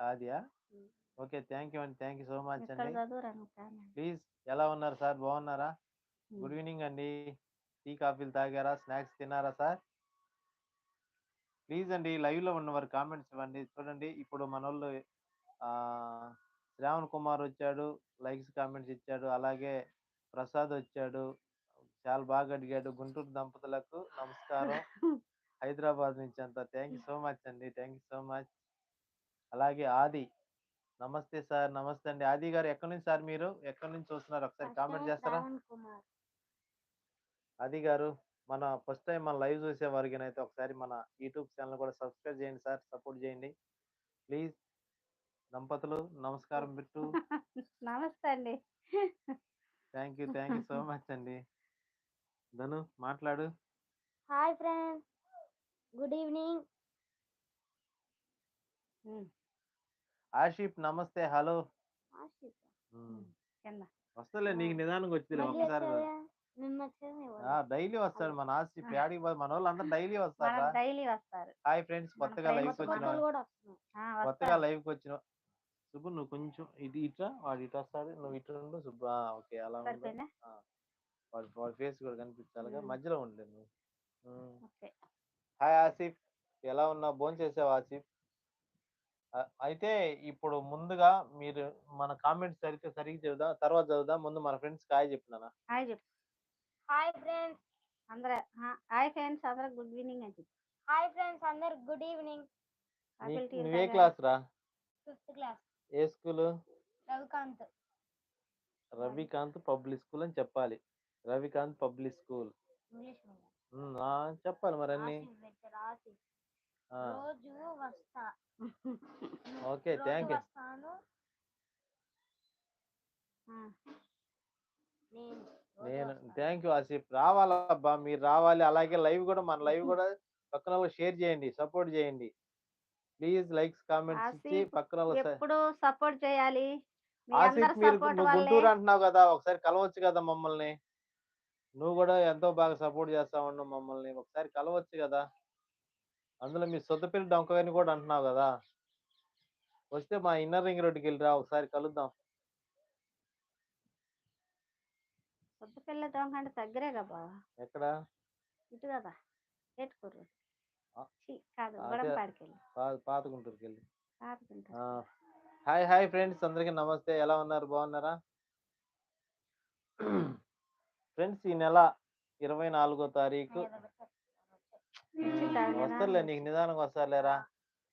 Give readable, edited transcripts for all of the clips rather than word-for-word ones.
ఆదియా? Okay. Thank you అండి. Thank you so much ఎక్కడ అండి. చదువురాను కానీ. ప్లీజ్ ఎలా ఉన్నారు సార్? బాగున్నారా? గుడ్ ఈవినింగ్ అండి. టీ, కాఫీలు తాగారా? స్నాక్స్ తిన్నారా సార్? ప్లీజ్ అండి లైవ్‌లో ఉన్నవారు కామెంట్స్ ఇవ్వండి. చూడండి ఇప్పుడు మనోళ్ళు శ్రావణ్ కుమార్ వచ్చాడు. లైక్స్, కామెంట్స్ ఇచ్చాడు. అలాగే ప్రసాద్ వచ్చాడు. చాలా బాగా అడిగాడు. గుంటూరు దంపతులకు నమస్కారం. హైదరాబాద్ నుంచి అంతా. థ్యాంక్ యూ సో మచ్ అండి. Thank you so much. అలాగే ఆది. నమస్తే సార్. నమస్తే అండి. ఆది గారు ఎక్కడి నుంచి సార్ మీరు? ఎక్కడి నుంచి చూస్తున్నారు? ఒకసారి కామెంట్ చేస్తారా? ఆది గారు మన ఫస్ట్ టైం మన లైవ్ చూసే వారికినైతే ఒకసారి మన యూట్యూబ్ ఛానల్ కూడా సబ్స్క్రైబ్ చేయండి సార్. సపోర్ట్ చేయండి. ప్లీజ్ దంపతులు నమస్కారం పెట్టు. నమస్తే అండి. Thank you. Thank you so much అండి. ధను మాట్లాడు. Hi friends, good evening. Ashif నమస్తే. హలో. కింద వస్తలే నీకు నిదానంగా వచ్చింది మళ్ళీ ఒక్కసారి. వచ్చేదా? నిన్న వచ్చేది ఇవాళ. డైలీ వస్తాడు మన ఆసిఫ్. యాడికి పోయి మన వాళ్ళు అందరూ డైలీ వస్తారా? డైలీ వస్తారు. హాయ్ ఫ్రెండ్స్, కొత్తగా friends లైవ్కి వచ్చిన కొత్తలు కూడా వస్తున్నాయి. కొత్తగా లైవ్కి వచ్చిన సుబ్బు నువ్వు కొంచెం ఇది ఇట్లా వాడు ఇటు వస్తాడు, నువ్వు ఇటు ఉండు సుబ్బు. ఓకే అలా ఉండు. సరిపోయిందా? వాడి ఫేస్ కూడా కనిపించాలిగా, మధ్యలో ఉండలేదు నువ్వు. ఓకే. హాయ్ ఆసిఫ్, ఎలా ఉన్నావు? భోజనం చేసావు ఆసిఫ్? అయితే ఇప్పుడు ముందుగా మీరు మన కామెంట్స్ సరిగ్గా చదువుదా, తర్వాత చదువుదా. ముందు మన ఫ్రెండ్స్ హాయ్ చెప్పినానా? హాయ్ చెప్పు. Hi friends. అందరూ హాయ్ ఫ్రెండ్స్, అందరూ గుడ్ ఈవినింగ్ అని చెప్పు. హాయ్ ఫ్రెండ్స్, అందరు గుడ్ ఈవినింగ్. నువ్వే క్లాస్ రా? 5th class. ఏ school? Ravikanth. Ravikanth public school అని చెప్పాలి. Ravikanth public school English medium. చెప్పాలి మరి అన్ని. రోజు వస్తా. Okay thank you. వస్తాను నేను థ్యాంక్ యూ ఆసిఫ్. రావాలబ్బా, మీరు రావాలి. అలాగే లైవ్ కూడా మన లైవ్ కూడా పక్కన షేర్ చేయండి, సపోర్ట్ చేయండి. ప్లీజ్ లైక్స్, కామెంట్స్ ఇచ్చి పక్కన ఎప్పుడు సపోర్ట్ చేయాలి. ఆసిఫ్ మీరు నువ్వు గుంటూరు అంటున్నావు కదా, ఒకసారి కలవచ్చు కదా మమ్మల్ని. నువ్వు కూడా ఎంతో బాగా సపోర్ట్ చేస్తా ఉన్నావు మమ్మల్ని, ఒకసారి కలవచ్చు కదా. అందులో మీ సొంతపల్లి డొంకని కూడా అంటున్నావు కదా. వస్తే మా ఇన్నర్ రింగ్ రోడ్డుకి వెళ్ళిరా, ఒకసారి కలుద్దాం. సొంతపల్లి డొంక అంటే దగ్గరే కదా. ఎక్కడ? ఇటు కదా, ఏటుకూరు కాదు, గొడంపాడికి వెళ్ళి, పాత గుంటూరుకి వెళ్ళి. హాయ్ హాయ్ ఫ్రెండ్స్, అందరికీ నమస్తే. ఎలా ఉన్నారు? బాగున్నారా ఫ్రెండ్స్? ఈ నెల 24వ తారీఖు వస్తారులే, నీకు నిదానంగా వస్తారులేరా.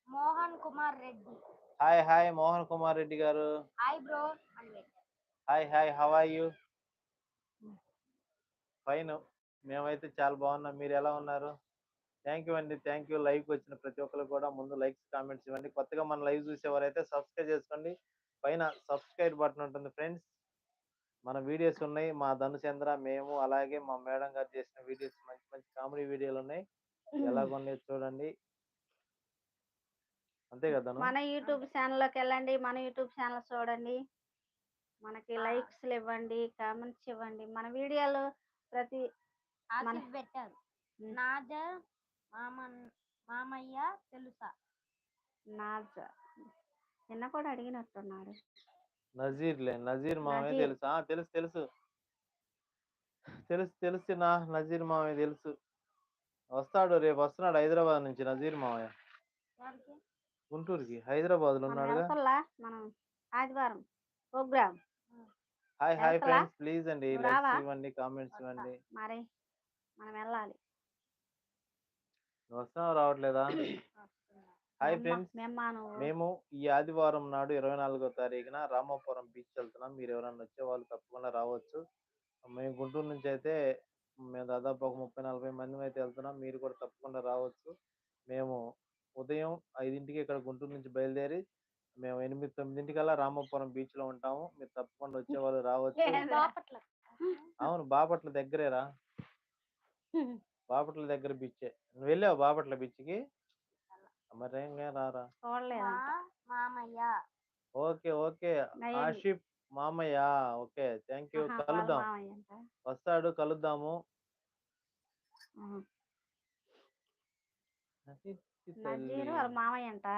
Mohan Kumar Reddy. Hi hi Mohan Kumar Reddy garu. Hi bro. Hi hi, how are you? Fine, మేమైతే చాలా బాగున్నాం. మీరు ఎలా ఉన్నారు? థ్యాంక్ యూ అండి. Thank you. లైవ్కి వచ్చిన ప్రతి ఒక్కరు కూడా ముందు లైక్స్, కామెంట్స్ ఇవ్వండి. కొత్తగా మన లైవ్ చూసేవారైతే సబ్స్క్రైబ్ చేసుకోండి. పైన సబ్స్క్రైబ్ బటన్ ఉంటుంది ఫ్రెండ్స్. మన వీడియోస్ ఉన్నాయి, మా ధనుచంద్ర, మేము, అలాగే మా మేడం గారు చేసిన వీడియోస్, మంచి మంచి కామెడీ వీడియోలు ఉన్నాయి. ఎలాగొన్నాయి చూడండి. అంతే కదా. మన యూట్యూబ్ ఛానల్లోకి వెళ్ళండి, మన యూట్యూబ్ ఛానల్ చూడండి, మనకి లైక్స్ ఇవ్వండి, కామెంట్స్ ఇవ్వండి. మన వీడియోలు ప్రతి పెట్టారు. నాజర్ మామయ్య తెలుసా? నాజర్ నిన్న కూడా అడిగినట్టున్నాడు. నజీర్ మామయ్య తెలుసా? తెలుసు తెలుసు తెలుసు తెలుసు నా నజీర్ మామయ్య తెలుసు. వస్తాడు, రేపు వస్తున్నాడు హైదరాబాద్ నుంచి నజీర్ మామయ్య. గుంటూరుకి, హైదరాబాద్ లో ఉన్నాడుగా. మనం ఆదివారం programme. Hi hi friends, please అండి లైక్స్ ఇవ్వండి, కామెంట్స్ ఇవ్వండి. మరి మనం వెళ్ళాలి. వస్తున్నావు, రావట్లేదా? హాయ్ ఫ్రెండ్స్, మేము ఈ ఆదివారం నాడు 24వ తారీఖున రామాపురం బీచ్ వెళ్తున్నాం. మీరు ఎవరైనా వచ్చే వాళ్ళు తప్పకుండా రావచ్చు. మేము గుంటూరు నుంచి అయితే మేము దాదాపు ఒక 30-40 మంది అయితే వెళ్తున్నాం. మీరు కూడా తప్పకుండా రావచ్చు. మేము ఉదయం 5ంటికి ఇక్కడ గుంటూరు నుంచి బయలుదేరి మేము 8-9 రామాపురం బీచ్ లో ఉంటాము. మీరు తప్పకుండా వచ్చే వాళ్ళు రావచ్చు. అవును, బాపట్ల దగ్గరేరా. బాపట్ల దగ్గర బీచ్. నువ్వు వెళ్ళావు బాపట్ల బీచ్కి? మరేం రారా. ఓకే ఓకే ఆషిఫ్ మామయ్య. Okay thank you. కలుద్దాం, వస్తాడు, కలుద్దాము. మామయ్య అంట.